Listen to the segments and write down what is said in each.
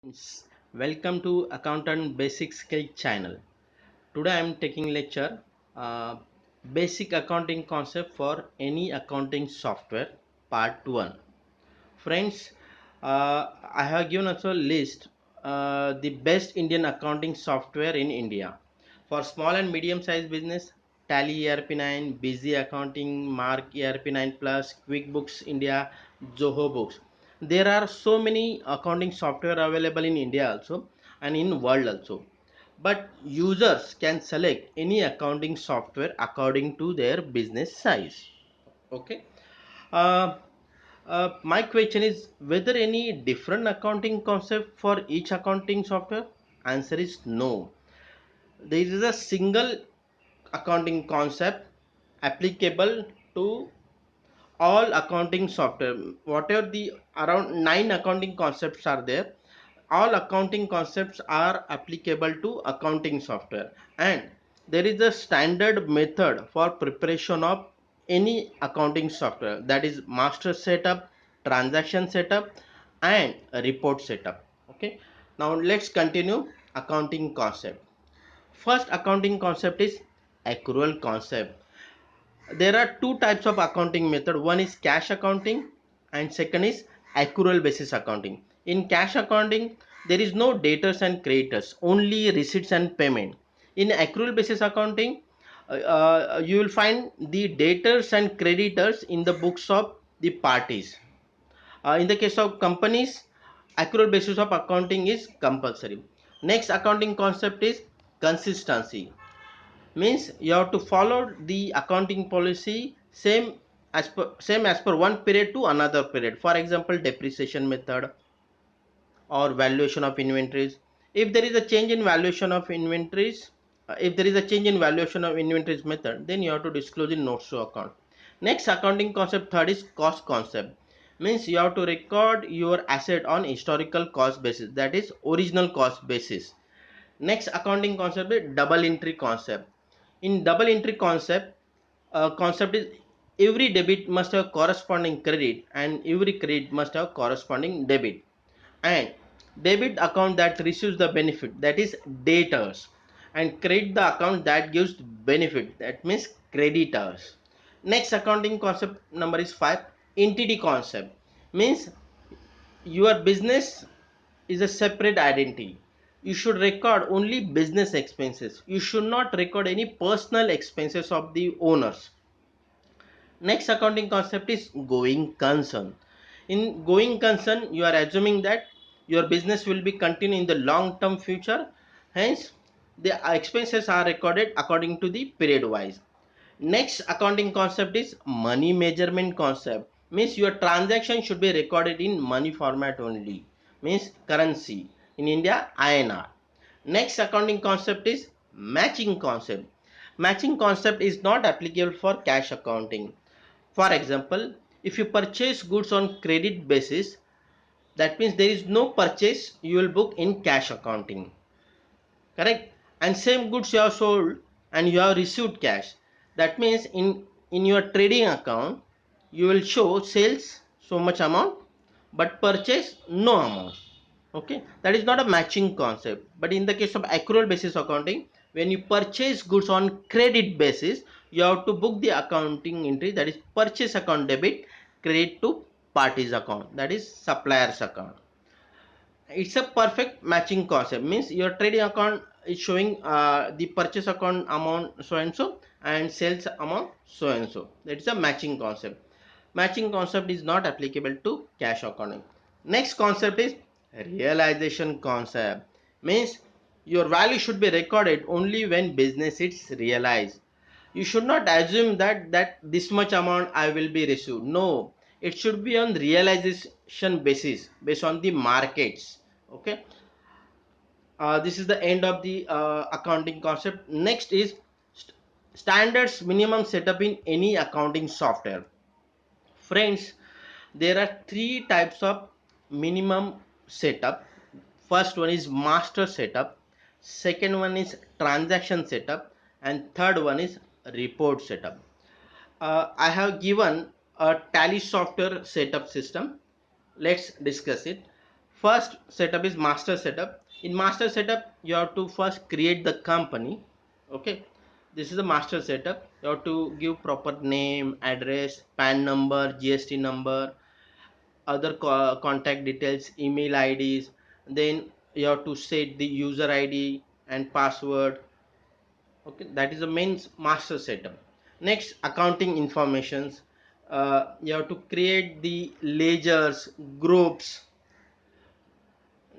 Friends, welcome to Accountant Basic Skill channel. Today I am taking lecture Basic Accounting Concept for Any Accounting Software Part 1. Friends, I have given also list the best Indian accounting software in India. For small and medium sized business, Tally ERP9, Busy Accounting, Mark ERP9 Plus, QuickBooks India, Zoho Books. There are so many accounting software available in India also and in world also. But users can select any accounting software according to their business size. Okay. Uh, my question is whether any different accounting concept for each accounting software? Answer is no. There is a single accounting concept applicable to all accounting software. Whatever the around 9 accounting concepts are there, all accounting concepts are applicable to accounting software, and there is a standard method for preparation of any accounting software, that is master setup, transaction setup, and report setup. Okay, now let's continue accounting concept. First accounting concept is accrual concept. There are two types of accounting method. One is cash accounting and second is accrual basis accounting. In cash accounting, there is no debtors and creditors, only receipts and payment. In accrual basis accounting, you will find the debtors and creditors in the books of the parties. In the case of companies, accrual basis of accounting is compulsory. Next accounting concept is consistency. Means you have to follow the accounting policy same as per one period to another period. For example, depreciation method or valuation of inventories. If there is a change in valuation of inventories, if there is a change in valuation of inventories method, then you have to disclose in notes to account. Next accounting concept third is cost concept. Means you have to record your asset on historical cost basis, that is original cost basis. Next accounting concept is double entry concept. In double entry concept is every debit must have corresponding credit and every credit must have corresponding debit. And debit account that receives the benefit, that is debtors, and credit the account that gives benefit, that means creditors. Next accounting concept number is 5, entity concept. Means your business is a separate identity. You should record only business expenses. You should not record any personal expenses of the owners. Next accounting concept is going concern. In going concern, you are assuming that your business will be continuing in the long term future. Hence, the expenses are recorded according to the period wise. Next accounting concept is money measurement concept. Means your transaction should be recorded in money format only. Means currency. In India, INR. Next accounting concept is matching concept. Matching concept is not applicable for cash accounting. For example, if you purchase goods on credit basis, that means there is no purchase you will book in cash accounting. Correct? And same goods you have sold and you have received cash. That means in your trading account, you will show sales so much amount, but purchase no amount. Okay, that is not a matching concept. But in the case of accrual basis accounting, when you purchase goods on credit basis, you have to book the accounting entry, that is purchase account debit, credit to parties account, that is suppliers account. It's a perfect matching concept. Means your trading account is showing the purchase account amount so and so and sales amount so and so. That is a matching concept. Matching concept is not applicable to cash accounting. Next concept is realization concept. Means your value should be recorded only when business is realized. You should not assume that this much amount I will be received. No, it should be on realization basis based on the markets. Okay, this is the end of the accounting concept. Next is st- standards minimum setup in any accounting software. Friends, there are three types of minimum setup. First one is master setup, second one is transaction setup, and third one is report setup. I have given a tally software setup system. Let's discuss it. First setup is master setup. In master setup, you have to first create the company. Okay, this is the master setup. You have to give proper name, address, PAN number, GST number, other contact details, email IDs. Then you have to set the user ID and password. Okay, that is the main master setup. Next, accounting informations. You have to create the ledgers, groups,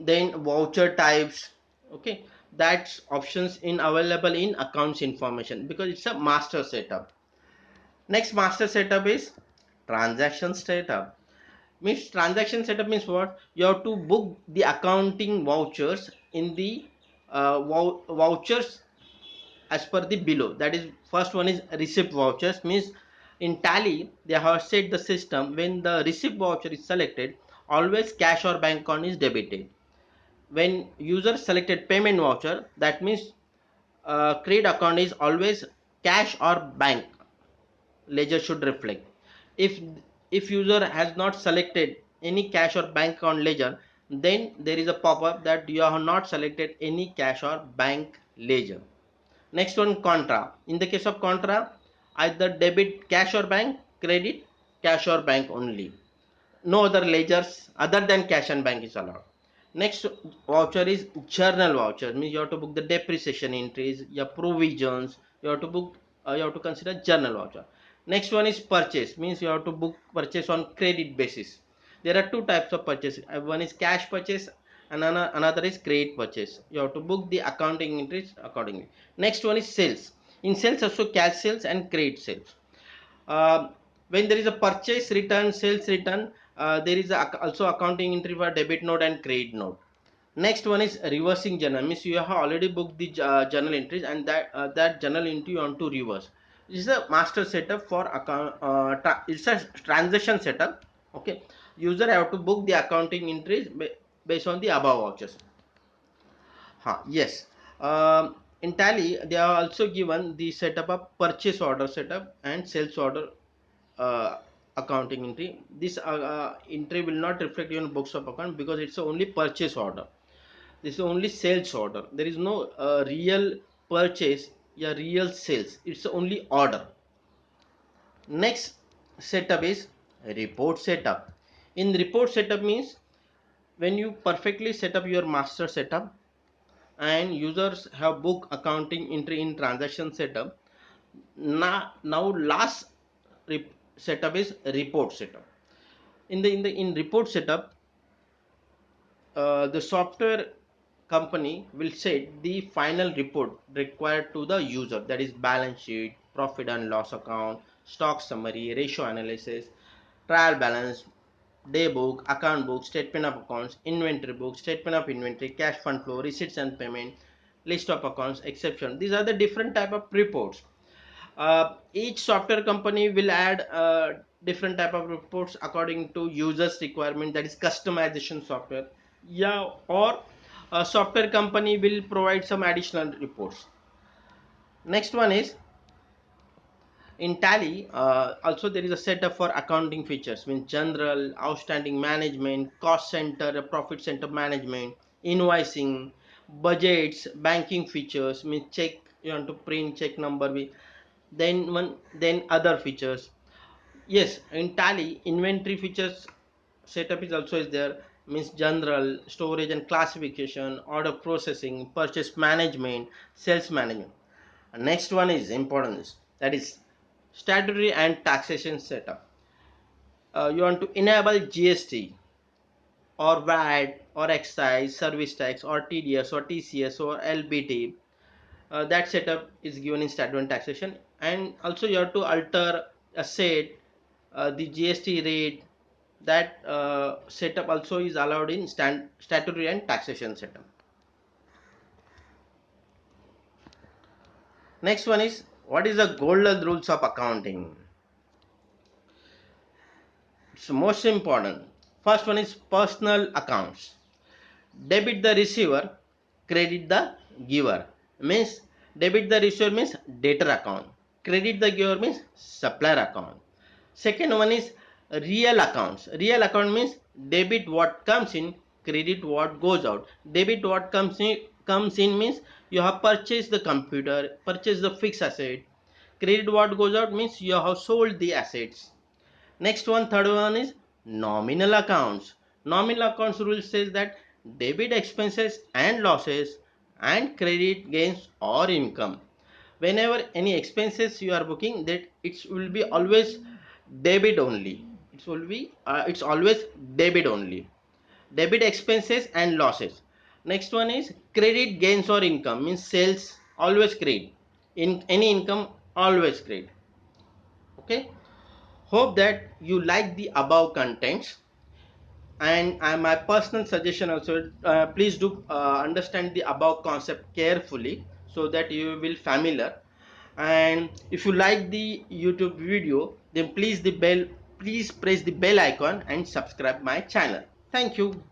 then voucher types. Okay, that's options in available in accounts information because it's a master setup. Next master setup is transaction setup. Means transaction setup means what? You have to book the accounting vouchers in the vouchers as per the below. That is, first one is receipt vouchers. Means in Tally they have set the system when the receipt voucher is selected, always cash or bank account is debited. When user selected payment voucher, that means credit account is always cash or bank ledger should reflect. If user has not selected any cash or bank account ledger, then there is a pop-up that you have not selected any cash or bank ledger. Next one, contra. In the case of contra, either debit cash or bank, credit cash or bank only. No other ledgers other than cash and bank is allowed. Next voucher is journal voucher. Means you have to book the depreciation entries, your provisions. You have to book. You have to consider journal voucher. Next one is purchase. Means you have to book purchase on credit basis. There are two types of purchase. One is cash purchase and another is credit purchase. You have to book the accounting entries accordingly. Next one is sales. In sales also cash sales and credit sales. uh, when there is a purchase return, sales return, there is also accounting entry for debit note and credit note. Next one is reversing journal. Means you have already booked the journal entries and that journal entry you want to reverse. This is a master setup for account. It's a transaction setup. Okay, user have to book the accounting entries based on the above vouchers. Yes. In Tally, they are also given the setup of purchase order setup and sales order uh, accounting entry. This entry will not reflect in books of account because it's only purchase order. This is only sales order. There is no real purchase, yeah, real sales. It's only order. Next setup is report setup. In report setup means when you perfectly set up your master setup and users have book accounting entry in transaction setup. Now last setup is report setup. In report setup, the software company will set the final report required to the user, that is balance sheet, profit and loss account, stock summary, ratio analysis, trial balance, day book, account book, statement of accounts, inventory book, statement of inventory, cash fund flow, receipts and payment, list of accounts, exception. These are the different type of reports. Each software company will add different type of reports according to users requirement, that is customization software. Yeah, or a software company will provide some additional reports. Next one is in Tally, also there is a setup for accounting features, means general, outstanding management, cost center, profit center management, invoicing, budgets, banking features, means check, you want to print check number with, then other features. Yes, in Tally, inventory features setup is also is there, means general, storage and classification, order processing, purchase management, sales management. And next one is important, that is statutory and taxation setup. You want to enable GST or VAT or excise, service tax or TDS or TCS or LBT. That setup is given in statutory and taxation, and also you have to alter a set the GST rate. That setup also is allowed in statutory and taxation setup. Next one is, what is the golden rules of accounting? It's most important. First one is personal accounts. Debit the receiver, credit the giver. Means debit the receiver means debtor account. Credit the giver means supplier account. Second one is real accounts. Real account means debit what comes in, credit what goes out. Debit what comes in means you have purchased the computer, purchased the fixed asset. Credit what goes out means you have sold the assets. Next one, third one is nominal accounts. Nominal accounts rule says that debit expenses and losses and credit gains or income. Whenever any expenses you are booking, that it will be always debit only. It's always debit only. Debit expenses and losses. Next one is credit gains or income means sales always credit. In any income always credit. Okay. Hope that you like the above contents, and my personal suggestion also, please do understand the above concept carefully so that you will familiar. And if you like the YouTube video, then please press the bell icon and subscribe my channel. Thank you.